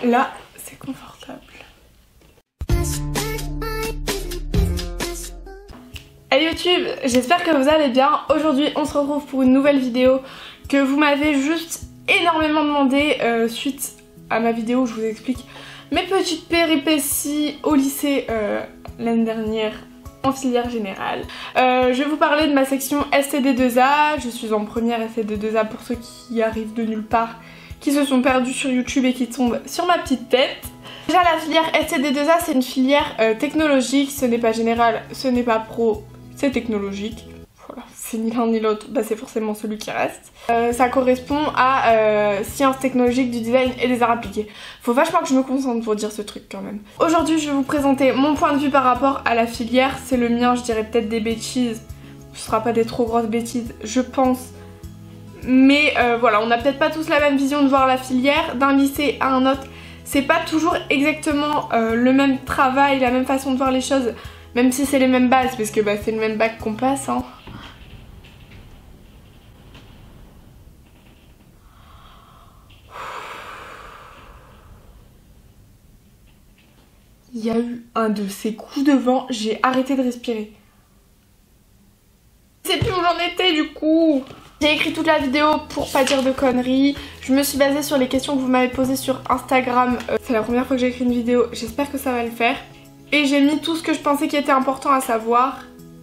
Là, c'est confortable. Hey YouTube, j'espère que vous allez bien. Aujourd'hui, on se retrouve pour une nouvelle vidéo que vous m'avez juste énormément demandé suite à ma vidéo où je vous explique mes petites péripéties au lycée l'année dernière en filière générale. Je vais vous parler de ma section STD2A. Je suis en première STD2A pour ceux qui arrivent de nulle part, qui se sont perdus sur YouTube et qui tombent sur ma petite tête. Déjà, la filière STD2A, c'est une filière technologique, ce n'est pas général, ce n'est pas pro, c'est technologique. Voilà, c'est ni l'un ni l'autre, bah c'est forcément celui qui reste. Ça correspond à sciences technologiques, du design et des arts appliqués. Faut vachement que je me concentre pour dire ce truc quand même. Aujourd'hui, je vais vous présenter mon point de vue par rapport à la filière. C'est le mien, je dirais peut-être des bêtises. Ce sera pas des trop grosses bêtises, je pense. Mais voilà, on n'a peut-être pas tous la même vision de voir la filière. D'un lycée à un autre, c'est pas toujours exactement le même travail, la même façon de voir les choses. Même si c'est les mêmes bases, parce que bah, c'est le même bac qu'on passe, hein. Il y a eu un de ces coups de vent, j'ai arrêté de respirer. Je sais plus où j'en étais du coup. J'ai écrit toute la vidéo pour pas dire de conneries. Je me suis basée sur les questions que vous m'avez posées sur Instagram. C'est la première fois que j'ai écrit une vidéo, j'espère que ça va le faire. Et j'ai mis tout ce que je pensais qui était important à savoir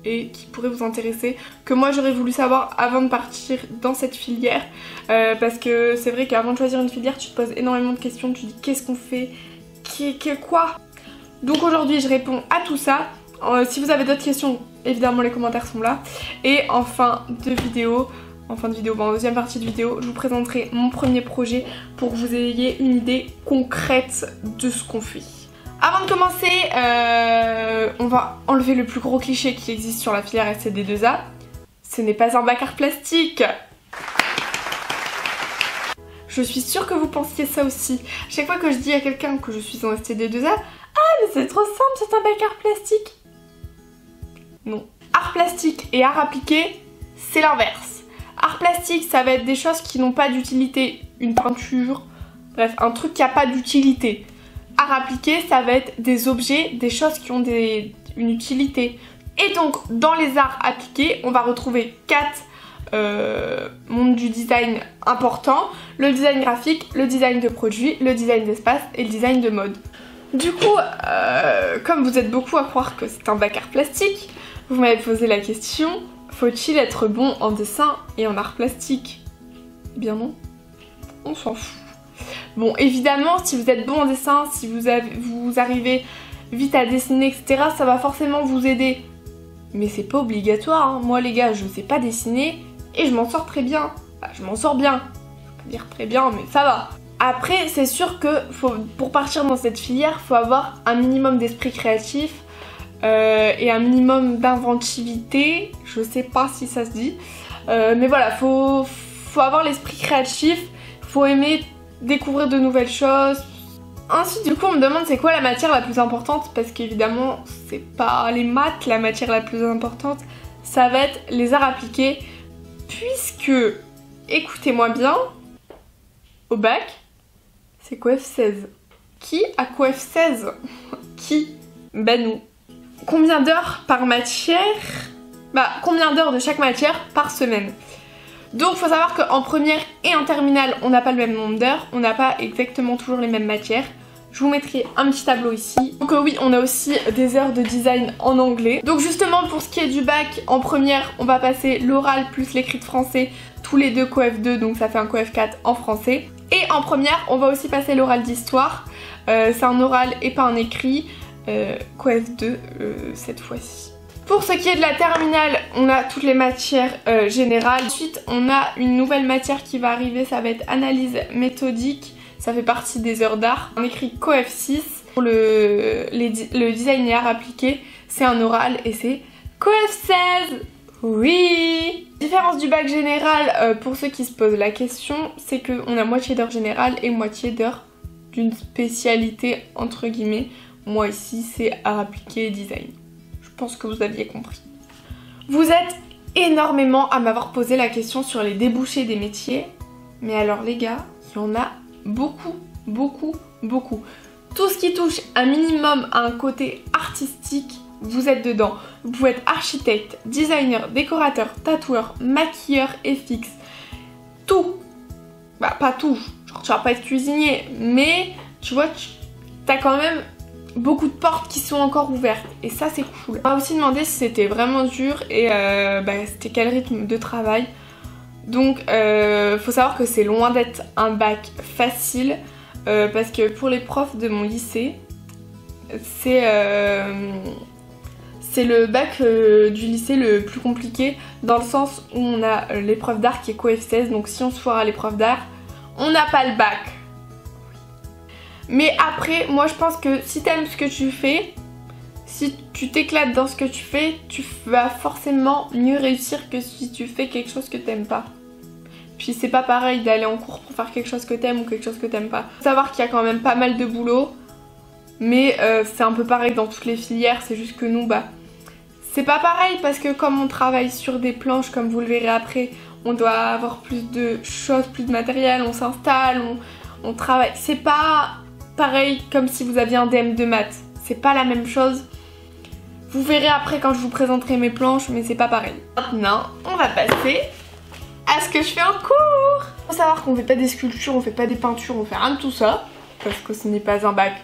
et qui pourrait vous intéresser, que moi j'aurais voulu savoir avant de partir dans cette filière. Parce que c'est vrai qu'avant de choisir une filière, tu te poses énormément de questions, tu te dis qu'est-ce qu'on fait, quoi. Donc aujourd'hui je réponds à tout ça. Si vous avez d'autres questions, évidemment les commentaires sont là. Et en fin de vidéo, en deuxième partie de vidéo, je vous présenterai mon premier projet pour que vous ayez une idée concrète de ce qu'on fait. Avant de commencer, on va enlever le plus gros cliché qui existe sur la filière STD2A. Ce n'est pas un bac art plastique. Je suis sûre que vous pensiez ça aussi. Chaque fois que je dis à quelqu'un que je suis en STD2A, ah mais c'est trop simple, c'est un bac art plastique. Non. Art plastique et art appliqué, c'est l'inverse. Art plastique, ça va être des choses qui n'ont pas d'utilité. Une peinture, bref, un truc qui n'a pas d'utilité. Art appliqué, ça va être des objets, des choses qui ont une utilité. Et donc, dans les arts appliqués, on va retrouver 4 mondes du design importants. Le design graphique, le design de produits, le design d'espace et le design de mode. Du coup, comme vous êtes beaucoup à croire que c'est un bac art plastique, vous m'avez posé la question, faut-il être bon en dessin et en art plastique? Eh bien non, on s'en fout. Bon, évidemment, si vous êtes bon en dessin, si vous arrivez vite à dessiner, etc., ça va forcément vous aider. Mais c'est pas obligatoire, hein. Moi les gars, je sais pas dessiner et je m'en sors très bien. Enfin, je m'en sors bien. Je peux dire très bien, mais ça va. Après, c'est sûr que pour partir dans cette filière, il faut avoir un minimum d'esprit créatif et un minimum d'inventivité. Je sais pas si ça se dit. Mais voilà, faut avoir l'esprit créatif, faut aimer découvrir de nouvelles choses. Ensuite, du coup, on me demande c'est quoi la matière la plus importante, parce qu'évidemment, c'est pas les maths la matière la plus importante, ça va être les arts appliqués, puisque, écoutez-moi bien, au bac, c'est COEF 16. Qui a COEF 16? Qui? Ben nous. Combien d'heures par matière? Bah, combien d'heures de chaque matière par semaine? Donc faut savoir qu'en première et en terminale, on n'a pas le même nombre d'heures, on n'a pas exactement toujours les mêmes matières. Je vous mettrai un petit tableau ici. Donc oui, on a aussi des heures de design en anglais. Donc justement, pour ce qui est du bac, en première, on va passer l'oral plus l'écrit de français, tous les deux COEF 2, donc ça fait un COEF 4 en français. Et en première, on va aussi passer l'oral d'histoire. C'est un oral et pas un écrit, COEF 2 cette fois-ci. Pour ce qui est de la terminale, on a toutes les matières générales. Ensuite, on a une nouvelle matière qui va arriver, ça va être analyse méthodique. Ça fait partie des heures d'art. On écrit COEF 6. Pour le design et art appliqué, c'est un oral et c'est COEF 16. Oui! La différence du bac général, pour ceux qui se posent la question, c'est qu'on a moitié d'heures générales et moitié d'heures d'une spécialité entre guillemets. Moi ici, c'est art appliqué et design. Je pense que vous aviez compris. Vous êtes énormément à m'avoir posé la question sur les débouchés des métiers. Mais alors les gars, il y en a beaucoup, beaucoup, beaucoup. Tout ce qui touche un minimum à un côté artistique, vous êtes dedans. Vous pouvez être architecte, designer, décorateur, tatoueur, maquilleur FX. Tout. Bah pas tout, genre tu vas pas être cuisinier, mais tu vois, t'as quand même beaucoup de portes qui sont encore ouvertes et ça c'est cool. On m'a aussi demandé si c'était vraiment dur et c'était quel rythme de travail. Donc faut savoir que c'est loin d'être un bac facile parce que pour les profs de mon lycée, c'est le bac du lycée le plus compliqué dans le sens où on a l'épreuve d'art qui est co-F16, donc si on se foire à l'épreuve d'art, on n'a pas le bac. Mais après, moi je pense que si t'aimes ce que tu fais, si tu t'éclates dans ce que tu fais, tu vas forcément mieux réussir que si tu fais quelque chose que t'aimes pas. Puis c'est pas pareil d'aller en cours pour faire quelque chose que t'aimes ou quelque chose que t'aimes pas. Faut savoir qu'il y a quand même pas mal de boulot, mais c'est un peu pareil dans toutes les filières, c'est juste que nous, c'est pas pareil parce que comme on travaille sur des planches, comme vous le verrez après, on doit avoir plus de choses, plus de matériel, on s'installe, on travaille. C'est pas pareil comme si vous aviez un DM de maths. C'est pas la même chose. Vous verrez après quand je vous présenterai mes planches, mais c'est pas pareil. Maintenant, on va passer à ce que je fais en cours. Faut savoir qu'on fait pas des sculptures, on fait pas des peintures, on fait rien de tout ça. Parce que ce n'est pas un bac.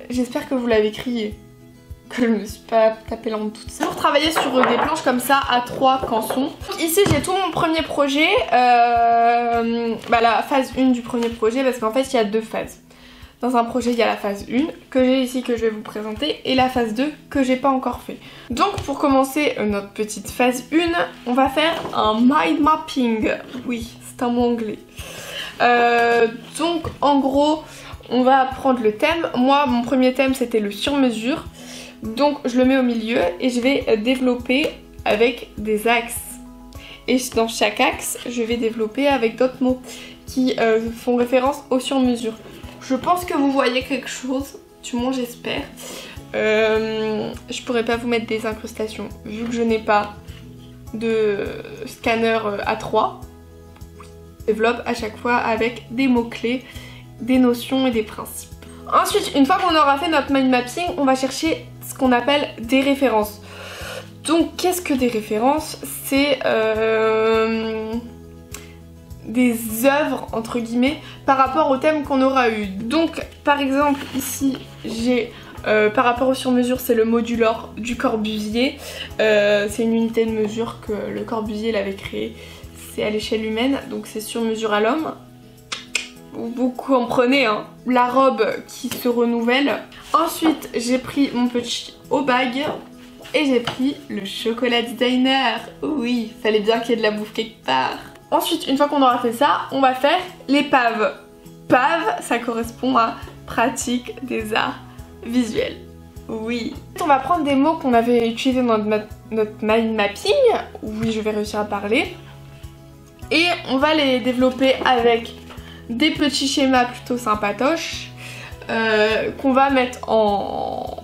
J'espère que vous l'avez crié. Que je me suis pas tapé la honte toute seule. Pour travailler sur des planches comme ça à 3 cançons. Ici j'ai tout mon premier projet, la phase 1 du premier projet parce qu'en fait il y a 2 phases. Dans un projet il y a la phase 1 que j'ai ici que je vais vous présenter et la phase 2 que j'ai pas encore fait. Donc pour commencer notre petite phase 1, on va faire un mind mapping. Oui, c'est un mot anglais. Donc en gros on va prendre le thème. Moi mon premier thème c'était le sur-mesure. Donc je le mets au milieu et je vais développer avec des axes. Et dans chaque axe, je vais développer avec d'autres mots qui font référence au sur-mesure. Je pense que vous voyez quelque chose, du moins j'espère. Je pourrais pas vous mettre des incrustations vu que je n'ai pas de scanner A3. Je développe à chaque fois avec des mots-clés, des notions et des principes. Ensuite, une fois qu'on aura fait notre mind mapping, on va chercher ce qu'on appelle des références. Donc qu'est-ce que des références? C'est des œuvres entre guillemets par rapport au thème qu'on aura eu. Donc par exemple ici j'ai par rapport au sur-mesure, c'est le modulor du Corbusier. C'est une unité de mesure que le Corbusier l'avait créé. C'est à l'échelle humaine, donc c'est sur mesure à l'homme. Vous comprenez hein, la robe qui se renouvelle. Ensuite j'ai pris mon petit Obag et j'ai pris le chocolat designer. Oui, fallait bien qu'il y ait de la bouffe quelque part. Ensuite une fois qu'on aura fait ça, on va faire les PAV. PAV ça correspond à pratique des arts visuels. Oui. On va prendre des mots qu'on avait utilisés dans notre mind mapping. Oui, je vais réussir à parler. Et on va les développer avec des petits schémas plutôt sympatoches qu'on va mettre en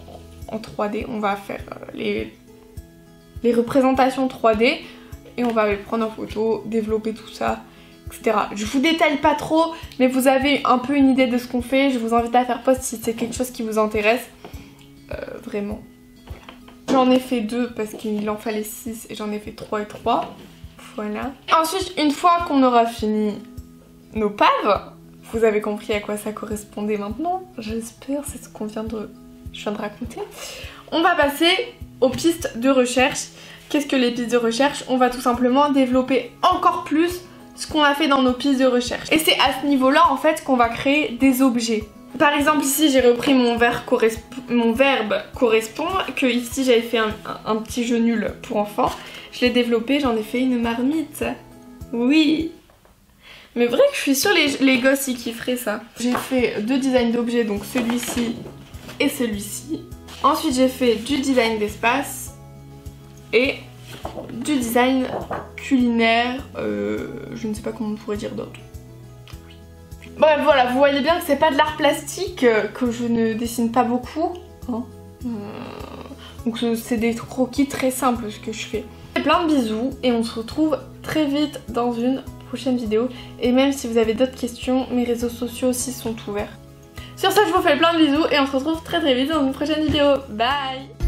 3D. On va faire les représentations 3D et on va les prendre en photo, développer tout ça, etc. Je vous détaille pas trop, mais vous avez un peu une idée de ce qu'on fait. Je vous invite à faire pause si c'est quelque chose qui vous intéresse. Vraiment. J'en ai fait 2 parce qu'il en fallait 6 et j'en ai fait 3 et 3. Voilà. Ensuite, une fois qu'on aura fini nos PAV, vous avez compris à quoi ça correspondait maintenant, j'espère, c'est ce qu'on je viens de raconter. On va passer aux pistes de recherche. Qu'est-ce que les pistes de recherche? On va tout simplement développer encore plus ce qu'on a fait dans nos pistes de recherche. Et c'est à ce niveau-là en fait qu'on va créer des objets. Par exemple ici j'ai repris mon verbe correspond, que ici j'avais fait un petit jeu nul pour enfants. Je l'ai développé, j'en ai fait une marmite. Oui. Mais vrai que je suis sûre les gosses ils kifferaient ça. J'ai fait 2 designs d'objets, donc celui-ci et celui-ci. Ensuite j'ai fait du design d'espace et du design culinaire, je ne sais pas comment on pourrait dire d'autre. Bref voilà, vous voyez bien que c'est pas de l'art plastique, que je ne dessine pas beaucoup. Hein. Donc c'est des croquis très simples ce que je fais. Plein de bisous et on se retrouve très vite dans une prochaine vidéo. Et même si vous avez d'autres questions, mes réseaux sociaux aussi sont ouverts. Sur ce, je vous fais plein de bisous et on se retrouve très vite dans une prochaine vidéo. Bye!